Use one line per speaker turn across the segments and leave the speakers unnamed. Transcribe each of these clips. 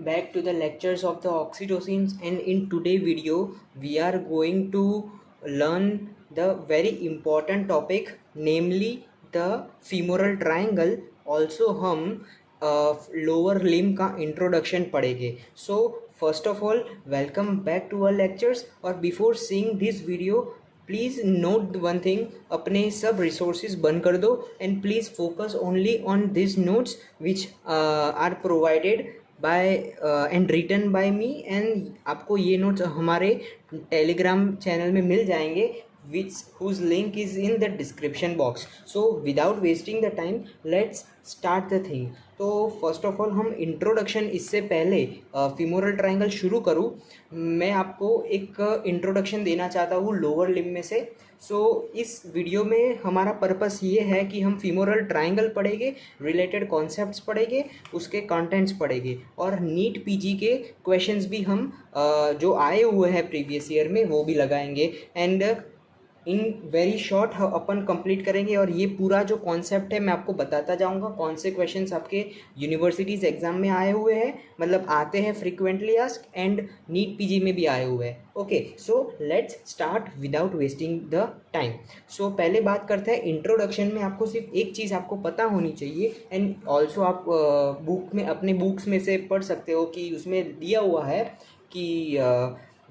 back to the lectures of the oxytocins, and in today video we are going to learn the very important topic, namely the femoral triangle. Also हम lower limb का introduction पढ़ेंगे. So first of all welcome back to our lectures. और before seeing this video please note one thing, अपने सब resources बंद कर दो and please focus only on this notes which are provided by and written by me. And आपको ये notes हमारे Telegram channel में मिल जाएंगे which whose link is in the description box. So without wasting the time, let's start the thing. तो first of all हम introduction, इससे पहले femoral triangle शुरू करूँ, मैं आपको एक इंट्रोडक्शन देना चाहता हूँ लोअर लिम्ब में से. सो इस वीडियो में हमारा पर्पस ये है कि हम फीमोरल ट्रायंगल पढ़ेंगे, रिलेटेड कॉन्सेप्ट्स पढ़ेंगे, उसके कंटेंट्स पढ़ेंगे और नीट पीजी के क्वेश्चंस भी हम जो आए हुए हैं प्रीवियस ईयर में वो भी लगाएंगे. And in very short upon complete करेंगे. और ये पूरा जो कॉन्सेप्ट है मैं आपको बताता जाऊंगा कौन से क्वेश्चंस आपके यूनिवर्सिटीज़ एग्जाम में आए हुए हैं, मतलब आते हैं frequently ask, and NEET PG में भी आए हुए हैं. Okay, so let's start without wasting the time. सो पहले बात करते हैं इंट्रोडक्शन में. आपको सिर्फ एक चीज़ आपको पता होनी चाहिए, एंड ऑल्सो आप बुक में, अपने बुक्स में से पढ़ सकते हो कि उसमें दिया हुआ है कि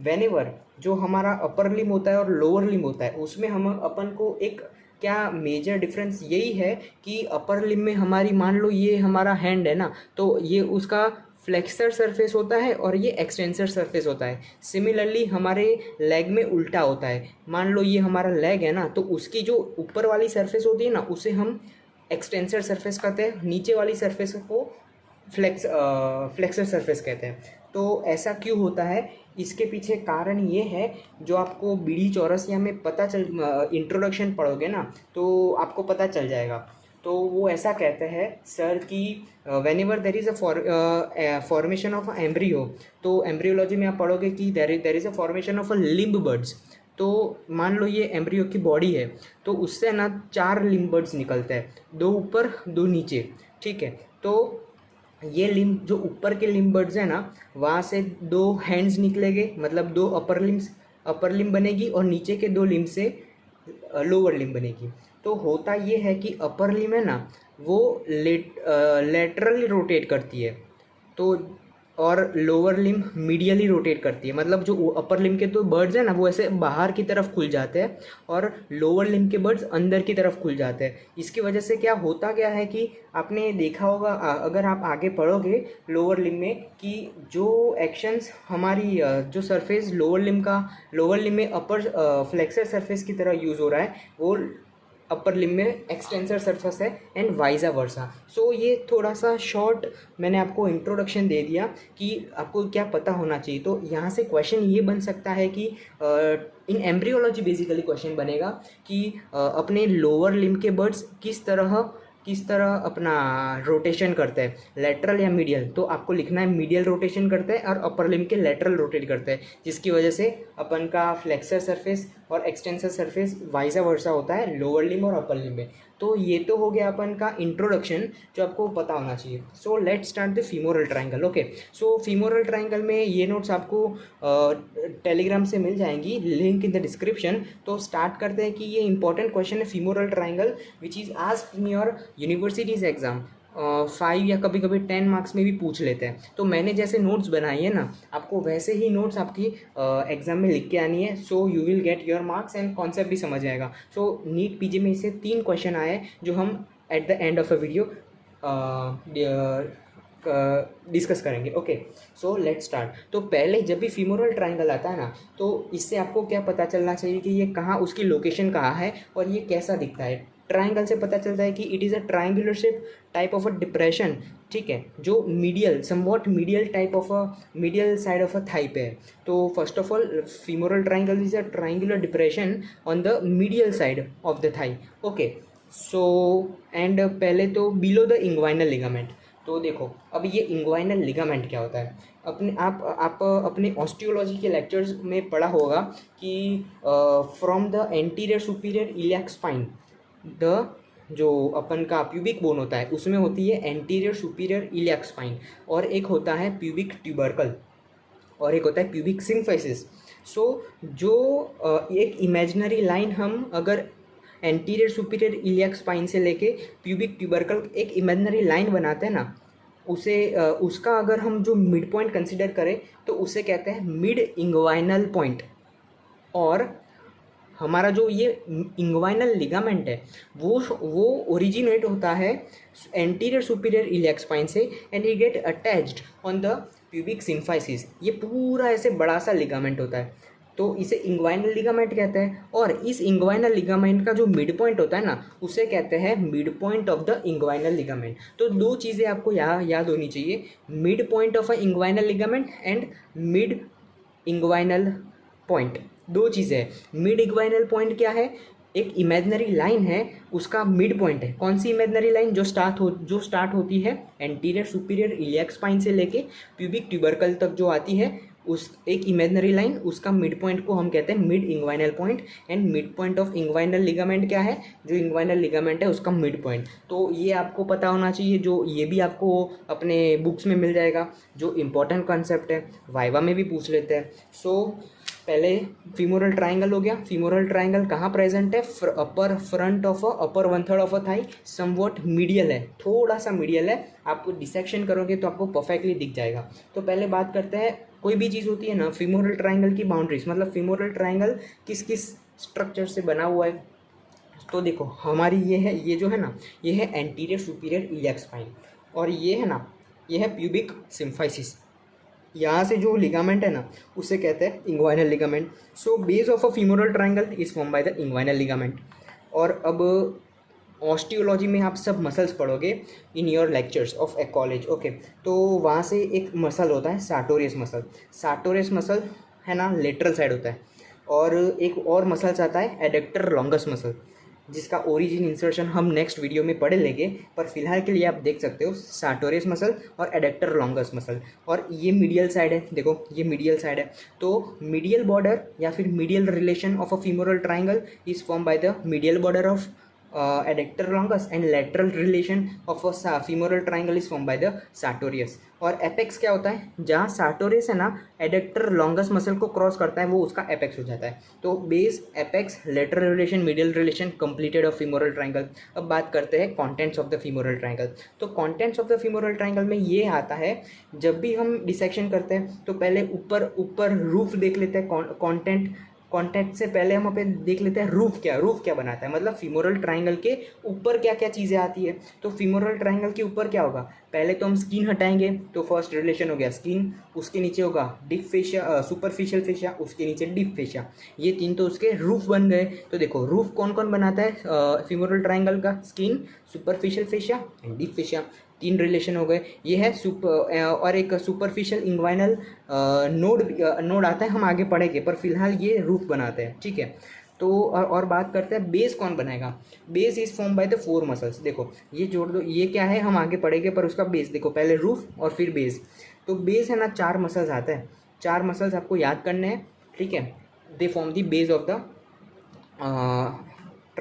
वेनेवर जो हमारा अपर लिम होता है और लोअर लिम होता है, उसमें हम अपन को एक क्या मेजर डिफरेंस यही है कि अपर लिम में हमारी, मान लो ये हमारा हैंड है ना, तो ये उसका फ्लेक्सर सरफेस होता है और ये एक्सटेंसर सरफेस होता है. सिमिलरली हमारे लेग में उल्टा होता है. मान लो ये हमारा लेग है ना, तो उसकी जो ऊपर वाली सरफेस होती है ना, उसे हम एक्सटेंसर सरफेस कहते हैं, नीचे वाली सरफेस को फ्लेक्सर सरफेस कहते हैं. तो ऐसा क्यों होता है, इसके पीछे कारण ये है जो आपको बीडी चौरसिया में पता चल, इंट्रोडक्शन पढ़ोगे ना तो आपको पता चल जाएगा. तो वो ऐसा कहते हैं सर कि whenever there is a formation of a embryo, तो एम्ब्रियोलॉजी में आप पढ़ोगे कि there is a formation of a limb birds. तो मान लो ये एम्ब्रियो की बॉडी है, तो उससे ना 4 लिम्ब बर्ड्स निकलते हैं, 2 ऊपर 2 नीचे. ठीक है, तो ये लिम्ब, जो ऊपर के लिम्ब बर्ड्स हैं ना, वहाँ से 2 हैंड्स निकलेंगे, मतलब 2 अपर लिम्ब बनेगी, और नीचे के 2 लिम्ब से लोअर लिम्ब बनेगी. तो होता ये है कि अपर लिम्ब है ना, वो लेटरली रोटेट करती है, तो और लोअर लिम्ब मीडियली रोटेट करती है. मतलब जो अपर लिम्ब के तो बर्ड्स हैं ना, वो ऐसे बाहर की तरफ खुल जाते हैं और लोअर लिम्ब के बर्ड्स अंदर की तरफ खुल जाते हैं. इसकी वजह से क्या होता क्या है कि आपने देखा होगा, अगर आप आगे पढ़ोगे लोअर लिम्ब में, कि जो एक्शंस हमारी जो सरफेस लोअर लिम्ब में अपर फ्लेक्सर सरफेस की तरह यूज़ हो रहा है, वो अपर लिम्ब में एक्सटेंसर सरफेस है, एंड वाइजा वर्सा. सो ये थोड़ा सा शॉर्ट मैंने आपको इंट्रोडक्शन दे दिया कि आपको क्या पता होना चाहिए. तो यहाँ से क्वेश्चन ये बन सकता है कि इन एम्ब्रियोलॉजी बेसिकली क्वेश्चन बनेगा कि अपने लोअर लिम्ब के बर्ड्स किस तरह अपना रोटेशन करते हैं, लेटरल या मीडियल. तो आपको लिखना है मीडियल रोटेशन करते हैं और अपर लिम्ब के लेटरल रोटेट करते हैं, जिसकी वजह से अपन का फ्लेक्सर सरफेस और एक्सटेंसर सरफेस वाइसा वर्सा होता है लोअर लिम्ब और अपर लिम्ब में. तो ये तो हो गया अपन का इंट्रोडक्शन जो आपको पता होना चाहिए. सो let's start the femoral triangle. Okay, so femoral triangle में ये नोट्स आपको टेलीग्राम से मिल जाएंगी, लिंक इन द डिस्क्रिप्शन. तो स्टार्ट करते हैं कि ये इंपॉर्टेंट क्वेश्चन है femoral triangle which is asked in your universities exam. 5 या कभी कभी 10 मार्क्स में भी पूछ लेते हैं. तो मैंने जैसे नोट्स बनाई है ना, आपको वैसे ही नोट्स आपकी एग्जाम में लिख के आनी है. So you will get your marks and concept भी समझ आएगा. सो नीट पीजी में इससे 3 क्वेश्चन आए जो हम at the end of a video discuss करेंगे. Okay, so let's start. तो पहले जब भी फीमोरल ट्रायंगल आता है ना, तो इससे आपको क्या पता चलना चाहिए कि ये कहाँ, उसकी लोकेशन कहाँ है और ये कैसा दिखता है. ट्रायंगल से पता चलता है कि it is a triangular shape type of a depression. ठीक है, जो medial, somewhat medial type of a medial side of a thigh पे है. तो first of all femoral triangle is a triangular depression on the medial side of the thigh. Okay, so and पहले तो below the inguinal ligament. तो देखो, अब ये inguinal ligament क्या होता है, आप अपने ऑस्टियोलॉजी के लेक्चर्स में पढ़ा होगा कि from the anterior superior iliac spine, the जो अपन का प्यूबिक बोन होता है उसमें होती है एंटीरियर सुपीरियर इलियाक स्पाइन, और एक होता है प्यूबिक ट्यूबरकल, और एक होता है प्यूबिक सिम्फाइसिस। सो जो एक इमेजिनरी लाइन हम अगर एंटीरियर सुपीरियर इलियाक स्पाइन से लेके प्यूबिक ट्यूबरकल एक इमेजिनरी लाइन बनाते हैं ना, उसे उसका अगर हम जो मिड पॉइंट कंसिडर करें तो उसे कहते हैं मिड इंग्वाइनल पॉइंट। और हमारा जो ये इंग्वाइनल लिगामेंट है वो ओरिजिनेट होता है एंटीरियर सुपीरियर इलियाक स्पाइन से, and he get attached on the pubic symphysis. ये पूरा ऐसे बड़ा सा लिगामेंट होता है, तो इसे इंग्वाइनल लिगामेंट कहते हैं। और इस इंग्वाइनल लिगामेंट का जो मिड पॉइंट होता है ना, उसे कहते हैं mid point of the inguinal ligament. तो दो चीज़ें आपको याद होनी चाहिए, mid point of a inguinal ligament and mid inguinal point. दो चीज़ें हैं। मिड इंग्वाइनल पॉइंट क्या है? एक इमेजिनरी लाइन है, उसका मिड पॉइंट है। कौन सी इमेजिनरी लाइन? जो स्टार्ट होती है एंटीरियर सुपीरियर इलियाक स्पाइन से लेके प्यूबिक ट्यूबरकल तक जो आती है, उस एक इमेजिनरी लाइन, उसका मिड पॉइंट को हम कहते हैं mid inguinal point. And mid point of inguinal ligament क्या है? जो इंग्वाइनल लिगामेंट है उसका मिड पॉइंट। तो ये आपको पता होना चाहिए, जो ये भी आपको अपने बुक्स में मिल जाएगा, जो इंपॉर्टेंट कॉन्सेप्ट है, वाइवा में भी पूछ लेते हैं। सो पहले फीमोरल ट्राइंगल हो गया। फीमोरल ट्राइंगल कहाँ प्रेजेंट है? Upper front of upper 1/3 of a thigh, somewhat medial है, थोड़ा सा मीडियल है। आप डिसेक्शन करोगे तो आपको परफेक्टली दिख जाएगा। तो पहले बात करते हैं, कोई भी चीज़ होती है ना, फीमोरल ट्राइंगल की बाउंड्रीज, मतलब फीमोरल ट्राइंगल किस किस स्ट्रक्चर से बना हुआ है। तो देखो हमारी ये है, ये जो है ना, ये है एंटीरियर सुपीरियर इलियाक स्पाइन, और ये है ना, ये है प्यूबिक सिम्फाइसिस। यहाँ से जो लिगामेंट है ना, उसे कहते हैं inguinal ligament. So base of a femoral triangle is form by the inguinal ligament. और अब ऑस्टियोलॉजी में आप सब मसल्स पढ़ोगे in your lectures of A college, okay. तो वहाँ से एक मसल होता है सार्टोरियस मसल। सार्टोरियस मसल है ना, लेटरल साइड होता है। और एक और मसल्स आता है एडेक्टर लॉन्गस मसल, जिसका ओरिजिन इंसर्शन हम नेक्स्ट वीडियो में पढ़ लेंगे, पर फिलहाल के लिए आप देख सकते हो सार्टोरियस मसल और एडेक्टर लॉन्गस मसल। और ये मीडियल साइड है, देखो ये मीडियल साइड है। तो मीडियल बॉर्डर या फिर medial relation of a femoral triangle is form by the medial border of adductor longus, and lateral relation of a femoral triangle is formed by the sartorius। और apex क्या होता है? जहाँ sartorius है ना, adductor longus muscle को cross करता है, वो उसका एपेक्स हो जाता है। तो base, apex, lateral relation, medial relation completed of femoral triangle. अब बात करते हैं contents of the femoral triangle. तो contents of the femoral triangle में ये आता है, जब भी हम डिसेक्शन करते हैं तो पहले ऊपर रूफ देख लेते हैं। कॉन्टेंट से पहले हम अपन देख लेते हैं रूफ क्या बनाता है, मतलब फीमोरल ट्राइंगल के ऊपर क्या क्या चीज़ें आती है। तो फीमोरल ट्राइंगल के ऊपर क्या होगा? पहले तो हम स्किन हटाएंगे, तो फर्स्ट रिलेशन हो गया स्किन, उसके नीचे होगा डीप फेशिया, सुपरफिशियल फेशिया, उसके नीचे डीप फेशिया। ये तीन तो उसके रूफ बन गए। तो देखो रूफ कौन कौन बनाता है फीमोरल ट्राइंगल का? Skin, superficial fascia and deep fascia. तीन रिलेशन हो गए। ये है और एक सुपरफिशियल इंग्वाइनल नोड आता है, हम आगे पढ़ेंगे, पर फिलहाल ये रूफ बनाते हैं, ठीक है। तो और बात करते हैं बेस कौन बनाएगा। Base is form by the 4 muscles. देखो ये जोड़ दो, ये क्या है हम आगे पढ़ेंगे, पर उसका बेस देखो, पहले रूफ और फिर बेस। तो बेस है ना, 4 मसल्स आते हैं, 4 मसल्स आपको याद करने हैं, ठीक है। They form the base of the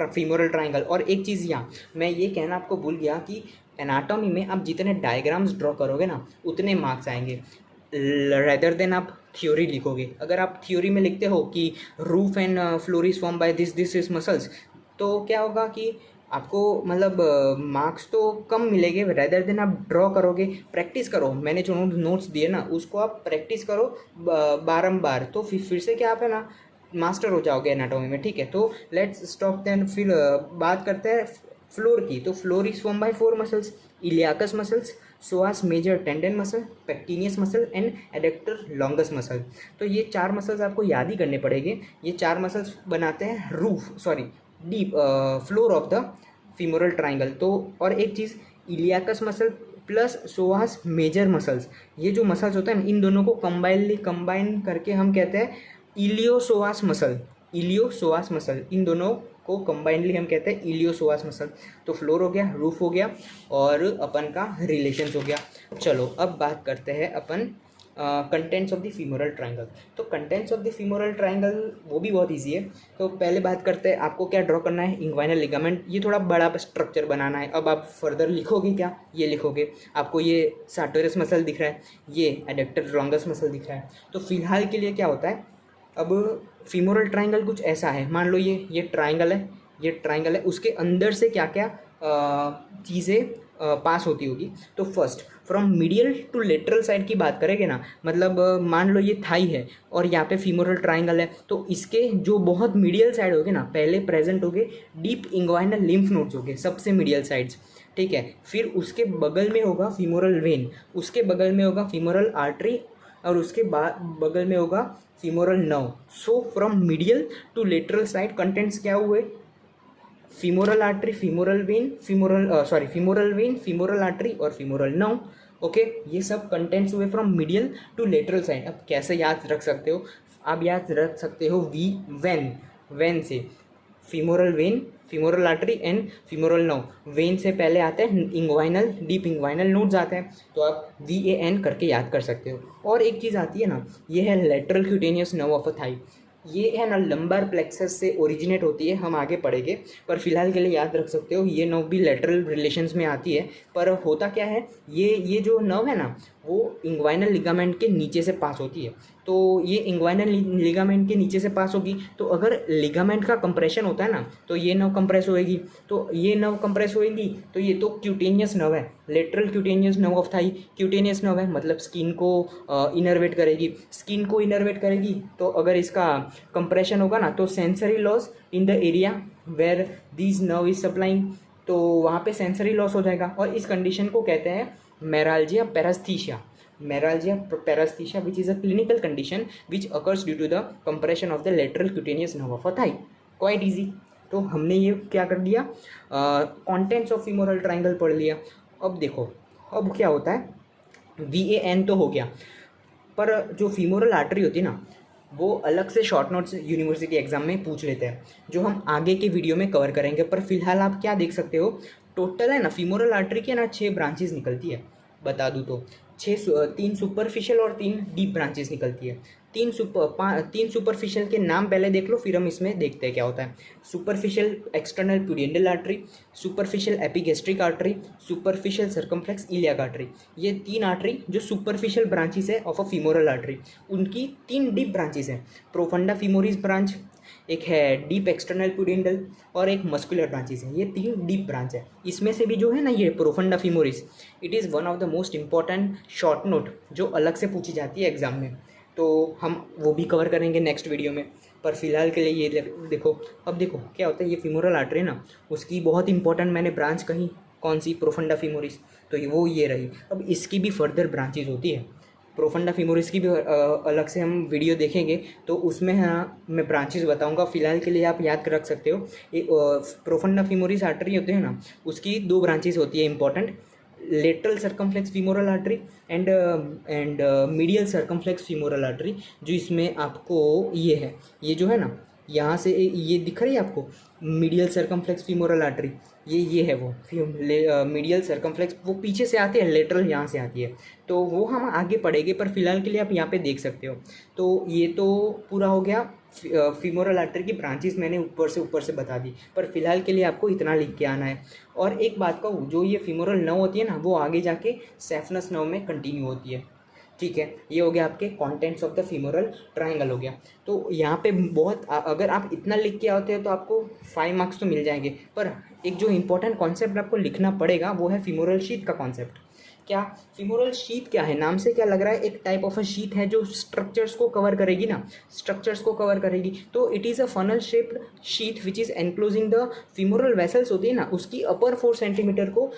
femoral triangle. और एक चीज़ यहाँ मैं ये कहना आपको भूल गया कि एनाटॉमी में आप जितने डायग्राम्स ड्रॉ करोगे ना, उतने मार्क्स आएंगे, रेदर देन आप थ्योरी लिखोगे। अगर आप थ्योरी में लिखते हो कि roof and floor is form by this is muscles, तो क्या होगा कि आपको मतलब मार्क्स तो कम मिलेंगे, रेदर देन आप ड्रॉ करोगे। प्रैक्टिस करो, मैंने जो नोट्स दिए ना, उसको आप प्रैक्टिस करो बारंबार, तो फिर से क्या आप है ना मास्टर हो जाओगे एनाटॉमी में, ठीक है। तो लेट्स स्टॉप देन, फिर बात करते हैं फ्लोर की। तो floor is form by 4 muscles, iliacus muscles, psoas major tendon muscle, pectineus muscle and adductor longus muscle. तो ये 4 मसल्स आपको याद ही करने पड़ेंगे। ये 4 मसल्स बनाते हैं deep floor of the femoral triangle. तो और एक चीज़, iliacus muscle plus psoas major muscles, ये जो मसल्स होते हैं इन दोनों को कंबाइन करके हम कहते हैं इलियोसोआस मसल। इन दोनों को कंबाइनली हम कहते हैं इलियोसोआस मसल। तो फ्लोर हो गया, रूफ हो गया, और अपन का रिलेशंस हो गया। चलो अब बात करते हैं अपन contents of the femoral triangle. तो contents of the femoral triangle वो भी बहुत ईजी है। तो पहले बात करते हैं, आपको क्या ड्रॉ करना है, इंग्वाइनल लिगामेंट। ये थोड़ा बड़ा स्ट्रक्चर बनाना है। अब आप फर्दर लिखोगे क्या, ये लिखोगे, आपको ये सार्टोरियस मसल दिख रहा है, ये एडक्टर लॉन्गस मसल दिख रहा है। तो फिलहाल के लिए क्या होता है, अब फीमोरल ट्रायंगल कुछ ऐसा है, मान लो ये ट्रायंगल है, ये ट्रायंगल है, उसके अंदर से क्या क्या चीज़ें पास होती होगी। तो first from medial to lateral side की बात करेंगे ना, मतलब मान लो ये थाई है और यहाँ पे फीमोरल ट्रायंगल है, तो इसके जो बहुत मीडियल साइड होगे ना, पहले प्रेजेंट होगे डीप इंग्वाइनल लिम्फ नोड्स होगे, सबसे मीडियल साइड्स, ठीक है। फिर उसके बगल में होगा फीमोरल वेन, उसके बगल में होगा फीमोरल आर्टरी, और उसके बाद बगल में होगा femoral nerve. So from medial to lateral side contents क्या हुए, femoral artery, femoral vein, femoral vein, femoral artery और फीमोरल नर्व। ओके, ये सब कंटेंट्स हुए from medial to lateral side. अब कैसे याद रख सकते हो, आप याद रख सकते हो वी वेन, वेन से femoral vein, femoral artery and femoral nerve. When से पहले आते हैं इंग्वाइनल, डीप इंग्वाइनल नोड्स आते हैं, तो आप VAN करके याद कर सकते हो। और एक चीज़ आती है ना, ये है lateral cutaneous nerve of a thigh. ये है ना लंबार प्लेक्सस से ओरिजिनेट होती है, हम आगे पढ़ेंगे, पर फिलहाल के लिए याद रख सकते हो ये नर्व भी लेटरल रिलेशंस में आती है। पर होता क्या है, ये जो नर्व है ना, वो इंग्वाइनल लिगामेंट के नीचे से पास होती है। तो ये इंग्वाइनल लिगामेंट के नीचे से पास होगी, तो अगर लिगामेंट का कंप्रेशन होता है ना, तो ये नर्व कंप्रेस होएगी, तो ये नर्व कंप्रेस होएगी, तो ये तो क्यूटेनियस नर्व है, lateral cutaneous nerve of thigh. Cutaneous nerve है मतलब स्किन को इनर्वेट करेगी, स्किन को इनर्वेट करेगी, तो अगर इसका कंप्रेशन होगा ना, तो sensory loss in the area where this nerve is supplying, तो वहाँ पे सेंसरी लॉस हो जाएगा। और इस कंडीशन को कहते हैं meralgia paraesthesia, meralgia paraesthesia, which is a clinical condition which occurs due to the compression of the lateral cutaneous nerve of a thigh. Quite easy. तो हमने ये क्या कर दिया, कॉन्टेंट्स ऑफ फीमोरल ट्रायंगल पढ़ लिया। अब देखो, अब क्या होता है, VAN तो हो गया, पर जो फीमोरल आर्टरी होती है ना, वो अलग से शॉर्ट नोट्स यूनिवर्सिटी एग्जाम में पूछ लेते हैं, जो हम आगे के वीडियो में कवर करेंगे। पर फिलहाल आप क्या देख सकते हो, टोटल है ना फीमोरल आर्टरी के ना 6 ब्रांचेस निकलती है, बता दूँ तो 3 सुपरफिशियल और 3 डीप ब्रांचेस निकलती है। 3 सुपरफिशियल के नाम पहले देख लो, फिर हम इसमें देखते हैं क्या होता है। Superficial external pudendal artery, superficial epigastric artery, superficial circumflex iliac artery. ये 3 आर्टरी जो सुपरफिशियल ब्रांचेस है ऑफ अ फीमोरल आर्टरी, उनकी 3 डीप ब्रांचेस हैं। प्रोफंडा फीमोरिस ब्रांच, एक है डीप एक्सटर्नल प्यूडियंडल, और एक मस्कुलर ब्रांचेस है। ये 3 डीप ब्रांच है। इसमें से भी जो है ना ये profunda femoris, it is one of the most important short note जो अलग से पूछी जाती है एग्जाम में, तो हम वो भी कवर करेंगे नेक्स्ट वीडियो में। पर फिलहाल के लिए ये देखो। अब देखो क्या होता है, ये फीमोरल आर्टरी ना, उसकी बहुत इंपॉर्टेंट मैंने ब्रांच कही, कौन सी, प्रोफंडा फीमोरिस, तो वो ये रही। अब इसकी भी फर्दर ब्रांचेज होती है, प्रोफंडा फीमोरिस की भी अलग से हम वीडियो देखेंगे, तो उसमें हाँ मैं ब्रांचेस बताऊंगा। फिलहाल के लिए आप याद रख सकते हो, एक प्रोफंडा फीमोरिस आर्टरी होते हैं ना, उसकी 2 ब्रांचेस होती है important, lateral circumflex femoral artery and medial circumflex femoral artery. जो इसमें आपको ये है, ये जो है ना, यहाँ से ये दिख रही है आपको मीडियल सर्कमफ्लेक्स फीमोरल आर्टरी, ये है वो मीडियल सर्कमफ्लेक्स, वो पीछे से आती है, लेटरल यहाँ से आती है, तो वो हम आगे पढ़ेंगे। पर फिलहाल के लिए आप यहाँ पे देख सकते हो। तो ये तो पूरा हो गया, फीमोरल आर्टरी की ब्रांचेस मैंने ऊपर से बता दी, पर फिलहाल के लिए आपको इतना लिख के आना है। और एक बात कहूँ, जो ये फीमोरल नर्व होती है ना, वो आगे जाके सेफनस नर्व में कंटिन्यू होती है, ठीक है। ये हो गया आपके contents of the femoral triangle हो गया। तो यहाँ पे बहुत अगर आप इतना लिख के आते हो तो आपको 5 मार्क्स तो मिल जाएंगे। पर एक जो इंपॉर्टेंट कॉन्सेप्ट आपको लिखना पड़ेगा, वो है फीमोरल शीथ का कॉन्सेप्ट। क्या फीमोरल शीथ क्या है, नाम से क्या लग रहा है, एक टाइप ऑफ अ शीथ है जो स्ट्रक्चर्स को कवर करेगी ना, स्ट्रक्चर्स को कवर करेगी। तो it is a funnel shaped sheath which is enclosing the femoral vessels होती है ना, उसकी अपर 4 सेंटीमीटर को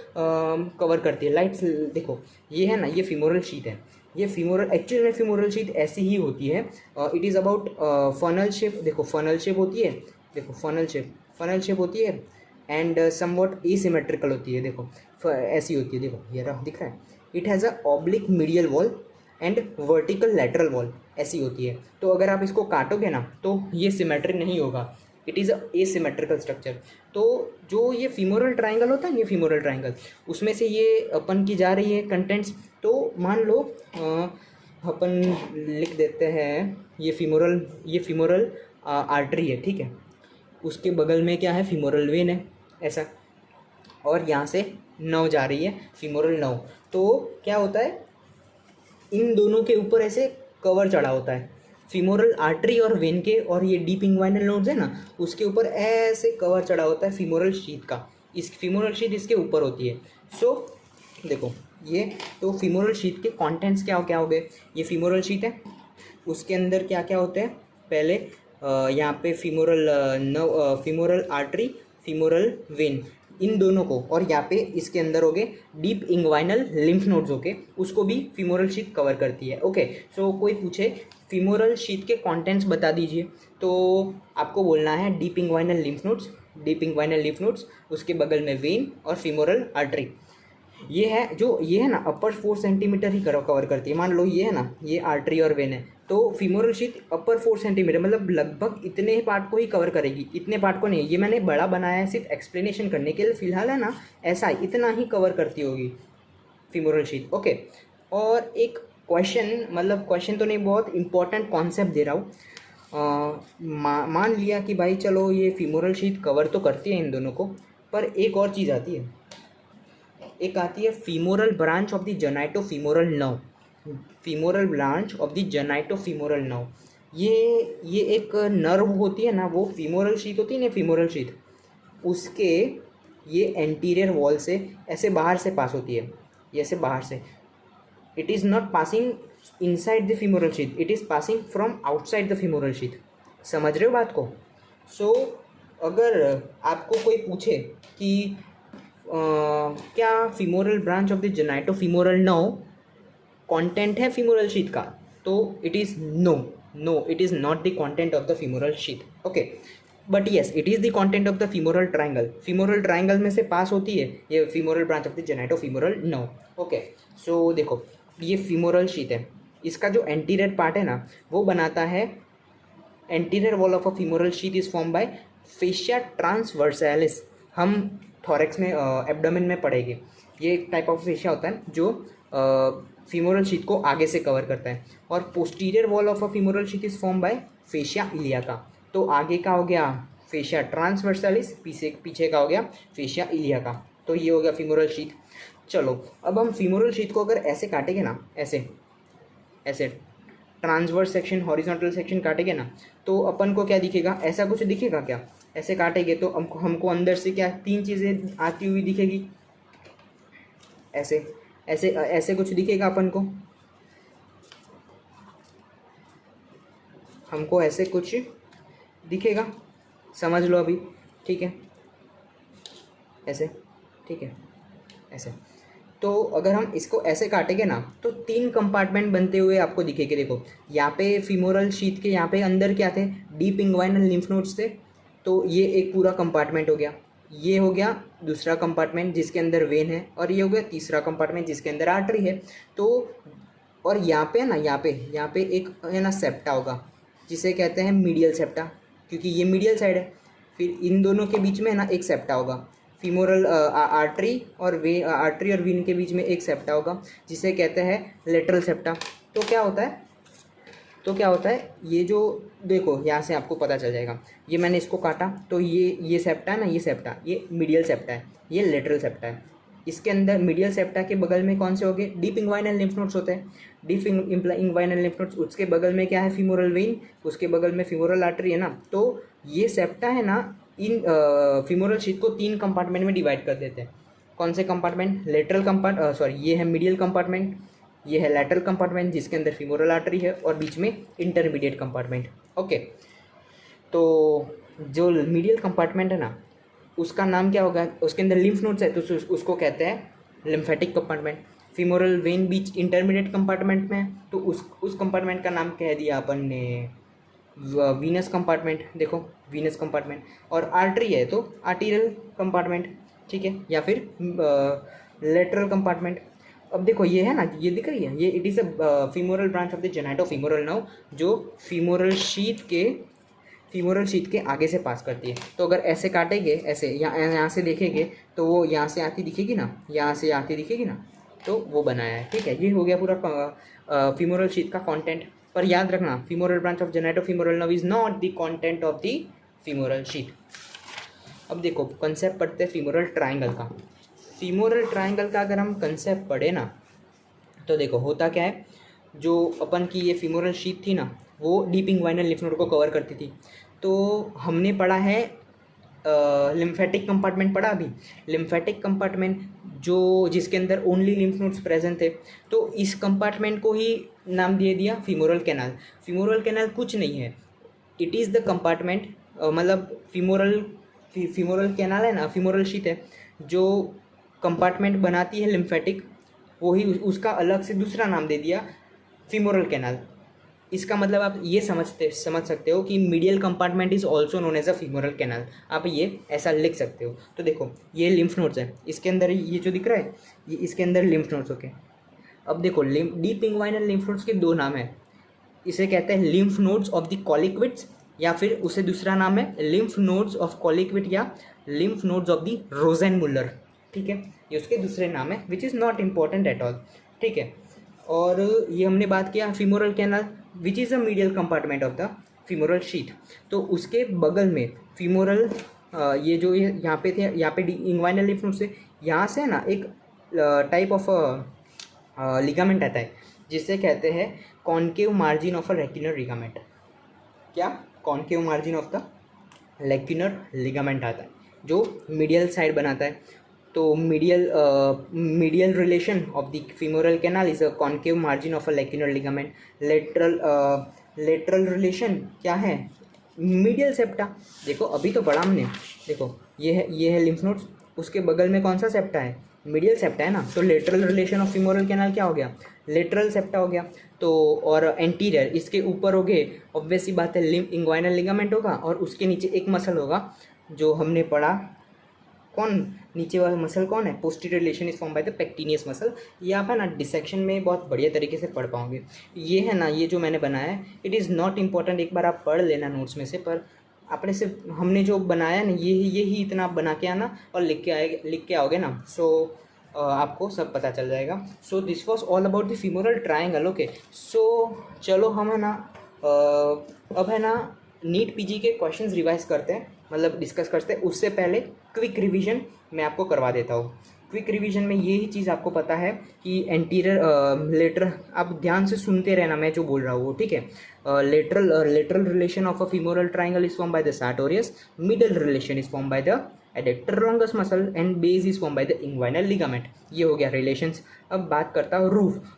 कवर करती है। लाइट्स देखो, ये है ना, ये फीमोरल शीथ है, ये फीमोरल, एक्चुअली में फीमोरल शीथ ऐसी ही होती है। It is about funnel shape, देखो फनल शेप होती है, देखो फनल शेप होती है, एंड समवॉट एसिमेट्रिकल होती है, देखो ऐसी होती है, देखो ये रहा दिख रहा है। It has a oblique medial wall and vertical lateral wall, ऐसी होती है। तो अगर आप इसको काटोगे ना, तो ये सिमेट्रिक नहीं होगा, it is a asymmetrical structure. तो जो ये फीमोरल ट्रायंगल होता है, ये फीमोरल ट्रायंगल, उसमें से ये अपन की जा रही है कंटेंट्स। तो मान लो अपन लिख देते हैं ये फीमोरल आर्टरी है, ठीक है। उसके बगल में क्या है, फीमोरल वेन है ऐसा, और यहाँ से नर्व जा रही है, फीमोरल नर्व। तो क्या होता है, इन दोनों के ऊपर ऐसे कवर चढ़ा होता है, फीमोरल आर्टरी और वेन के, और ये डीप इंग्वाइनल नोड्स है ना, उसके ऊपर ऐसे कवर चढ़ा होता है फीमोरल शीथ का। इस फीमोरल शीथ इसके ऊपर होती है। सो देखो ये, तो फीमोरल शीथ के कंटेंट्स क्या क्या हो गए, ये फीमोरल शीथ है, उसके अंदर क्या क्या होते हैं, पहले यहाँ पे फीमोरल आर्टरी, फीमोरल वेन, इन दोनों को, और यहाँ पे इसके अंदर हो गए डीप इंग्वाइनल लिम्फ नोड्स होके, उसको भी फीमोरल शीथ कवर करती है। ओके, सो कोई पूछे फीमोरल शीथ के कंटेंट्स बता दीजिए, तो आपको बोलना है deep inguinal lymph nodes, deep inguinal lymph nodes, उसके बगल में वेन और फीमोरल आर्टरी। ये है जो, ये है ना अपर 4 सेंटीमीटर ही कवर करती है। मान लो ये है ना, ये आर्टरी और वेन है, तो फीमोरल शीथ अपर 4 सेंटीमीटर, मतलब लगभग इतने ही पार्ट को ही कवर करेगी, इतने पार्ट को नहीं। ये मैंने बड़ा बनाया है सिर्फ एक्सप्लेनेशन करने के लिए, फिलहाल है ना ऐसा ही, इतना ही कवर करती होगी फीमोरल शीथ। ओके, और एक क्वेश्चन, मतलब क्वेश्चन तो नहीं, बहुत इंपॉर्टेंट कॉन्सेप्ट दे रहा हूँ। मान लिया कि भाई चलो ये फीमोरल शीथ कवर तो करती है इन दोनों को, पर एक और चीज़ आती है, एक आती है femoral branch of the genitofemoral nerve, femoral branch of the genitofemoral nerve. ये एक नर्व होती है ना, वो फीमोरल शीथ होती है ना, फीमोरल शीथ, उसके ये एंटीरियर वॉल से ऐसे बाहर से पास होती है, ये ऐसे बाहर से। It is not passing inside the femoral sheath, it is passing from outside the femoral sheath. समझ रहे हो बात को? सो अगर आपको कोई पूछे कि क्या femoral branch of the genitofemoral nerve content है फीमोरल शीथ का, तो it is no it is not the content of the femoral sheath. Okay, but yes it is the content of the femoral triangle, femoral triangle में से pass होती है ये femoral branch of the genitofemoral nerve. Okay, so देखो ये femoral sheath है, इसका जो एंटीरियर पार्ट है ना, वो बनाता है, anterior wall of a femoral sheath is form by fascia ट्रांसवर्सालिस। हम थॉरेक्स में, एब्डोमेन में पढ़ेंगे, ये एक टाइप ऑफ फेशिया होता है जो फीमोरल शीथ को आगे से कवर करता है। और posterior wall of a femoral sheath is form by fascia iliaca. तो आगे का हो गया फेशिया ट्रांसवर्सालिस, पीछे का हो गया फेशिया इलियाका। तो ये हो गया फीमोरल शीथ। चलो अब हम फीमोरल शीथ को अगर ऐसे काटेंगे ना, ऐसे ऐसे ट्रांसवर्स सेक्शन, हॉरिजॉन्टल सेक्शन काटेंगे ना, तो अपन को क्या दिखेगा, ऐसा कुछ दिखेगा क्या? ऐसे काटेंगे तो हमको अंदर से क्या तीन चीज़ें आती हुई दिखेगी, ऐसे ऐसे ऐसे कुछ दिखेगा अपन को, हमको ऐसे कुछ दिखेगा, समझ लो अभी, ठीक है, ऐसे, ठीक है, ऐसे। तो अगर हम इसको ऐसे काटेंगे ना, तो 3 कंपार्टमेंट बनते हुए आपको दिखेंगे। देखो यहाँ पे फीमोरल शीथ के यहाँ पे अंदर क्या थे, डीप इंग्वाइनल लिम्फ नोड्स थे, तो ये एक पूरा कंपार्टमेंट हो गया। ये हो गया दूसरा कंपार्टमेंट जिसके अंदर वेन है, और ये हो गया तीसरा कंपार्टमेंट जिसके अंदर आर्टरी है। तो और यहाँ पे ना, यहाँ पे एक है ना सेप्टा होगा, जिसे कहते हैं मीडियल सेप्टा, क्योंकि ये मीडियल साइड है। फिर इन दोनों के बीच में ना एक सेप्टा होगा, फीमोरल आर्टरी और वीन के बीच में एक सेप्टा होगा, जिसे कहते हैं लेटरल सेप्टा। तो क्या होता है, ये जो देखो यहाँ से आपको पता चल जाएगा, ये मैंने इसको काटा, तो ये सेप्टा है ना, ये सेप्टा, ये मीडियल सेप्टा है, ये लेटरल सेप्टा है। इसके अंदर मीडियल सेप्टा के बगल में कौन से हो गए, डीप इंग्वाइनल लिम्फ नोड्स होते हैं, डीप इंग्वाइनल लिम्फ नोड्स, उसके बगल में क्या है, फीमोरल वेन, उसके बगल में फीमोरल आर्टरी है ना। तो ये सेप्टा है ना, इन फीमोरल शीथ को 3 कंपार्टमेंट में डिवाइड कर देते हैं। कौन से कंपार्टमेंट, ये है मीडियल कंपार्टमेंट, ये है लैटरल कंपार्टमेंट जिसके अंदर फीमोरल आर्टरी है, और बीच में इंटरमीडिएट कंपार्टमेंट। ओके, तो जो मीडियल कंपार्टमेंट है ना, उसका नाम क्या होगा, उसके अंदर लिम्फ नोड्स है, तो उसको कहते हैं lymphatic compartment. Femoral when beach intermediate compartment में है, तो उस कंपार्टमेंट का नाम कह दिया अपन ने वीनस कंपार्टमेंट। देखो वीनस कंपार्टमेंट, और आर्टरी है तो आर्टीरियल कंपार्टमेंट, ठीक है, या फिर लेटरल कंपार्टमेंट। अब देखो ये है ना, ये दिख रही है, ये it is a femoral branch of the genitofemoral nerve, जो फीमोरल शीथ के आगे से पास करती है। तो अगर ऐसे काटेंगे, ऐसे यहाँ से देखेंगे, तो वो यहाँ से आती दिखेगी ना, यहाँ से आती दिखेगी ना, तो वो बनाया है। ठीक है, ये हो गया पूरा फीमोरल शीथ का कंटेंट। पर याद रखना, femoral branch of genitofemoral nerve is not the content of the femoral sheath. अब देखो कंसेप्ट पढ़ते हैं फीमोरल ट्रायंगल का। फीमोरल ट्रायंगल का अगर हम कंसेप्ट पढ़े ना, तो देखो होता क्या है, जो अपन की ये फीमोरल शीथ थी ना, वो डीप इंग्वाइनल लिम्फ नोड को कवर करती थी। तो हमने पढ़ा है लिम्फेटिक कंपार्टमेंट पढ़ा अभी, लिम्फेटिक कंपार्टमेंट जो जिसके अंदर ओनली लिम्फ नोड्स प्रेजेंट थे, तो इस कंपार्टमेंट को ही नाम दे दिया फीमोरल कैनाल। फीमोरल कैनाल कुछ नहीं है, इट इज़ द कंपार्टमेंट, मतलब फीमोरल कैनाल है ना, फीमोरल शीथ है जो कंपार्टमेंट बनाती है लिम्फेटिक, वही उसका अलग से दूसरा नाम दे दिया फीमोरल कैनाल। इसका मतलब आप ये समझ सकते हो कि medial compartment is also known as a femoral canal, आप ये ऐसा लिख सकते हो। तो देखो ये लिम्फ नोड्स है, इसके अंदर ये जो दिख रहा है ये इसके अंदर लिम्फ नोड्स। ओके, अब देखो डीप इंग्वाइनल लिम्फ नोड्स के दो नाम है, इसे कहते हैं लिम्फ नोड्स ऑफ द कॉलिक्विट्स, या फिर उसे दूसरा नाम है लिम्फ नोड्स ऑफ कॉलिक्विट या लिम्फ नोड्स ऑफ द रोजेनमुलर। ठीक है, ये उसके दूसरे नाम है which is not important at all. ठीक है, और ये हमने बात किया femoral canal which is a medial compartment of the femoral sheath. तो उसके बगल में फीमोरल ये जो यहाँ पे थे, यहाँ पे इंग्वाइनल लिम्फ नोड से यहाँ से ना एक टाइप ऑफ लिगामेंट आता है जिसे कहते हैं concave margin of a lacunar ligament. क्या? Concave margin of the lacunar ligament आता है जो मीडियल साइड बनाता है। तो medial relation of the femoral canal is a concave margin of a lacunar ligament. Lateral relation क्या है? Medial septa. देखो अभी तो पढ़ा हमने, देखो ये है लिम्फ नोड्स, उसके बगल में कौन सा सेप्टा है? मीडियल सेप्टा है ना। तो lateral relation of femoral canal क्या हो गया? लेटरल सेप्टा हो गया। तो और एंटीरियर इसके ऊपर हो गए, ऑब्वियस सी बात है, इंग्वाइनल लिगामेंट होगा, और उसके नीचे एक मसल होगा जो हमने पढ़ा, कौन नीचे वाला मसल कौन है? Posterior relation is form by the pectineus muscle. ये आप है ना डिसेक्शन में बहुत बढ़िया तरीके से पढ़ पाओगे। ये है ना, ये जो मैंने बनाया है इट इज़ नॉट इम्पॉर्टेंट, एक बार आप पढ़ लेना नोट्स में से, पर अपने से हमने जो बनाया ना ये ही इतना आप बना के आना और लिख के आओगे ना, सो आपको सब पता चल जाएगा। So this was all about the femoral triangle. Okay, so चलो हम है ना अब है ना नीट पीजी के क्वेश्चंस रिवाइज करते हैं, मतलब डिस्कस करते हैं। उससे पहले क्विक रिवीजन मैं आपको करवा देता हूँ। क्विक रिवीजन में यही चीज़ आपको पता है कि एंटीरियर लेटरल, आप ध्यान से सुनते रहना मैं जो बोल रहा हूँ, ठीक है। Lateral relation of a femoral triangle is form by the sartorius, middle relation is form by the adductor longus muscle and base is form by the inguinal ligament. ये हो गया रिलेशंस। अब बात करता हूँ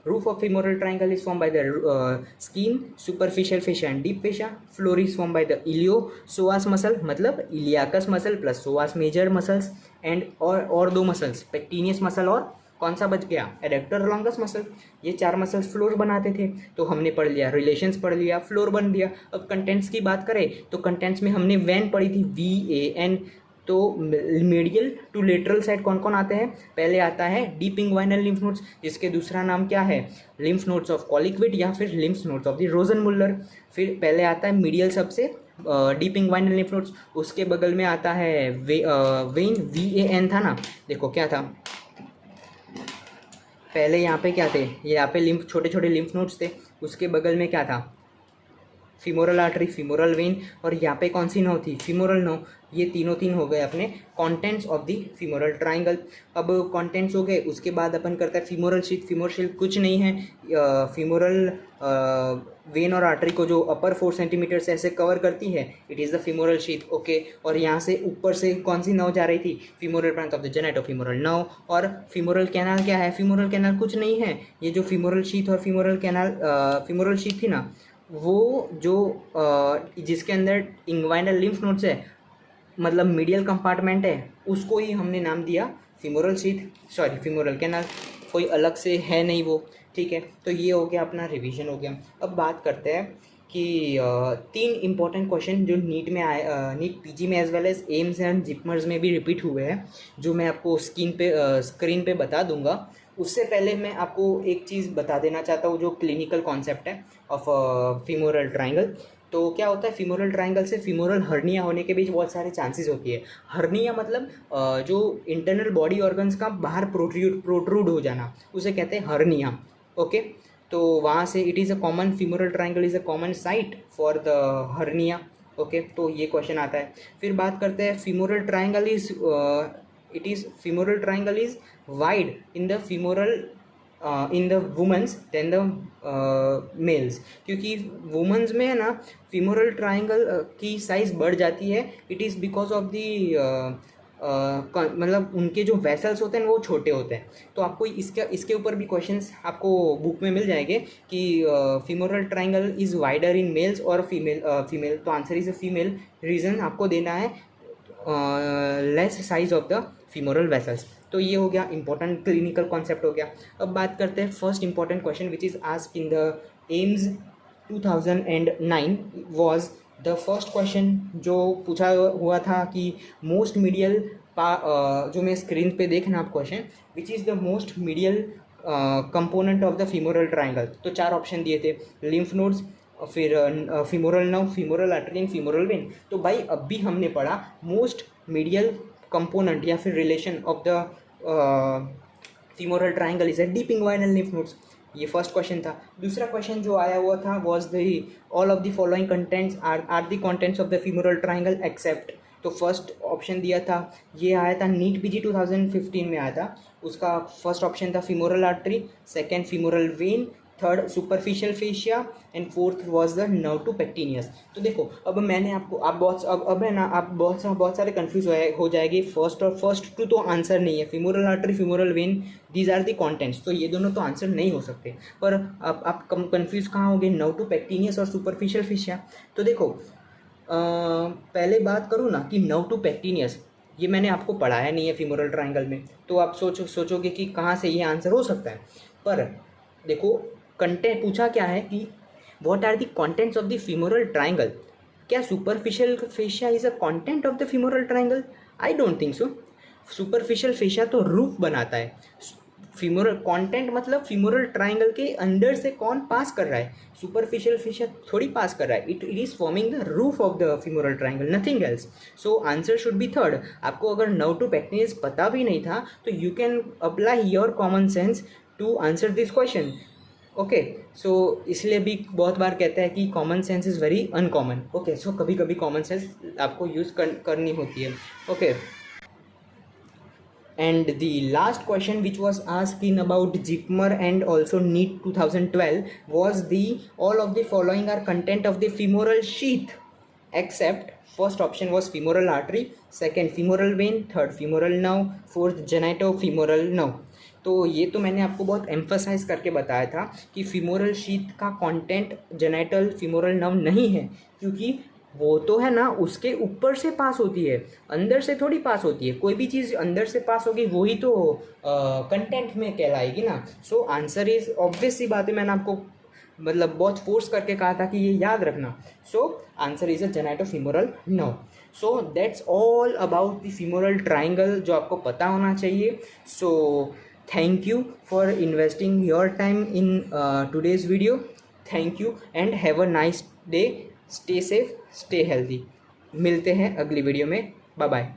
roof of femoral triangle is form by the skin, superficial fascia and deep fascia. Floor is form by the iliopsoas muscle, मतलब iliacus muscle plus psoas major muscles and और दो मसल्स, पेक्टिनियस मसल और कौन सा बच गया? Adductor longus muscle. ये चार मसल्स फ्लोर बनाते थे, तो हमने पढ़ लिया, रिलेशंस पढ़ लिया, फ्लोर बन दिया। अब कंटेंट्स की बात करें तो कंटेंट्स में हमने वैन पढ़ी थी, VAN। तो मीडियल टू लेटरल साइड कौन कौन आते हैं? पहले आता है डीप इंग्वाइनल लिम्फ नोड्स, जिसके दूसरा नाम क्या है? लिम्फ नोड्स ऑफ कॉलिक्विट या फिर लिम्फ नोड्स ऑफ द रोजेनमुलर। फिर पहले आता है मीडियल सबसे डीप इंग्वाइनल लिम्फ नोड्स, उसके बगल में आता है वेन, VAN था ना। देखो क्या था पहले, यहाँ पे क्या थे? यहाँ पे लिम्फ, छोटे छोटे लिम्फ नोड्स थे, उसके बगल में क्या था? फीमोरल आर्टरी, फीमोरल वेन, और यहाँ पे कौन सी नर्व थी? Femoral nerve. ये तीन हो गए अपने contents of the femoral triangle. अब कंटेंट्स हो गए, उसके बाद अपन करता है फीमोरल शीथ। फीमोरल शीथ कुछ नहीं है, फीमोरल वेन और आर्टरी को जो अपर 4 सेंटीमीटर से ऐसे कवर करती है, it is the femoral sheath. Okay, और यहाँ से ऊपर से कौन सी नर्व जा रही थी? Femoral branch of the genitofemoral nerve. और फीमोरल कैनाल क्या है? फीमोरल कैनाल कुछ नहीं है, ये जो फीमोरल शीथ और फीमोरल कैनाल, फीमोरल शीथ थी ना, वो जो जिसके अंदर इंग्वाइनल लिम्फ नोड्स है, मतलब मीडियल कंपार्टमेंट है, उसको ही हमने नाम दिया femoral sheath, sorry femoral canal, कोई अलग से है नहीं वो। ठीक है, तो ये हो गया अपना रिवीजन हो गया। अब बात करते हैं कि 3 इंपॉर्टेंट क्वेश्चन जो नीट में आए, नीट पीजी में as well as AIIMS and JIPMERs में भी रिपीट हुए हैं, जो मैं आपको स्क्रीन पे बता दूंगा। उससे पहले मैं आपको एक चीज़ बता देना चाहता हूँ जो क्लिनिकल कॉन्सेप्ट है ऑफ फीमोरल ट्राइंगल। तो क्या होता है, फीमोरल ट्रायंगल से फीमोरल हर्निया होने के बीच बहुत सारे चांसेस होती है। हर्निया मतलब जो इंटरनल बॉडी ऑर्गन्स का बाहर प्रोट्रूड हो जाना, उसे कहते हैं हर्निया। ओके, तो वहाँ से it is a common, femoral triangle is a common site for the hernia. Okay, तो ये क्वेश्चन आता है। फिर बात करते हैं femoral triangle is femoral triangle is wide in the femoral in the womens then the males, क्योंकि womens में है ना फीमोरल ट्रायंगल की साइज़ बढ़ जाती है। It is because of the मतलब उनके जो वेसल्स होते हैं वो छोटे होते हैं। तो आपको इसके ऊपर भी क्वेश्चंस आपको बुक में मिल जाएंगे कि femoral triangle is wider in males और फीमेल, तो answer is a female. Reason आपको देना है less size of the femoral vessels. तो ये हो गया इंपॉर्टेंट क्लिनिकल कॉन्सेप्ट हो गया। अब बात करते हैं first important question which is asked in the AIIMS 2009 was the first question जो पूछा हुआ था कि मोस्ट मीडियल जो मैं स्क्रीन पे देखना आप question, which is the most medial component of the femoral triangle. तो 4 ऑप्शन दिए थे, लिम्फ नोड्स, फिर femoral nerve, femoral artery and femoral when. तो भाई अभी हमने पढ़ा मोस्ट मीडियल कंपोनेंट या फिर relation of the femoral triangle is a deep inguinal lymph nodes. ये फर्स्ट क्वेश्चन था। दूसरा क्वेश्चन जो आया हुआ था was the all of the following contents are the contents of the femoral triangle except. तो फर्स्ट ऑप्शन दिया था, ये आया था नीट पीजी 2015 में आया था। उसका फर्स्ट ऑप्शन था femoral artery, second femoral vein, third superficial fascia and fourth was the nerve to pectineus. तो देखो अब मैंने आपको अब है ना आप बहुत सारे कंफ्यूज हो जाएंगे। फर्स्ट टू तो आंसर नहीं है, femoral artery femoral vein these are the contents, तो ये दोनों तो आंसर नहीं हो सकते। पर अब आप कंफ्यूज कहाँ होंगे, नर्व टू पेक्टिनियस और सुपरफिशियल फेशिया। तो देखो पहले बात करूँ ना कि नर्व टू पेक्टिनियस, ये मैंने आपको पढ़ाया नहीं है फीमोरल ट्रायंगल में, तो आप सोचोगे कि कहाँ से ये आंसर हो सकता है। पर देखो कंटेंट पूछा क्या है कि what are the contents of the femoral triangle. क्या superficial fascia is a content of the femoral triangle? I don't think so. Superficial fascia तो रूफ बनाता है, फीमोरल कंटेंट मतलब फीमोरल ट्रायंगल के अंदर से कौन पास कर रहा है, सुपरफिशियल फेशिया थोड़ी पास कर रहा है। It is forming the roof of the femoral triangle, nothing else. So answer should be third. आपको अगर नर्व टू पेक्टिनियस पता भी नहीं था तो you can apply your common sense to answer this question. Okay, so इसलिए भी बहुत बार कहते हैं कि common sense is very uncommon. Okay, so कभी कभी कॉमन सेंस आपको यूज़ करनी होती है। ओके, and the last question which was asked in about JIPMER and also NEET 2012 was the all of the following are content of the femoral sheath except first option was femoral artery, second femoral vein, third femoral nerve, fourth genitofemoral nerve। तो ये तो मैंने आपको बहुत emphasise करके बताया था कि फीमोरल शीथ का कंटेंट जेनाइटल फीमोरल नर्व नहीं है, क्योंकि वो तो है ना उसके ऊपर से पास होती है, अंदर से थोड़ी पास होती है। कोई भी चीज़ अंदर से पास होगी वही तो कंटेंट में कहलाएगी ना। सो आंसर इज ऑब्वियस सी बात है, मैंने आपको मतलब बहुत फोर्स करके कहा था कि ये याद रखना। So answer is a genitofemoral nerve. So that's all about the femoral triangle जो आपको पता होना चाहिए। So thank you for investing your time in today's video. Thank you and have a nice day. Stay safe, stay healthy. मिलते हैं अगली video में। Bye bye.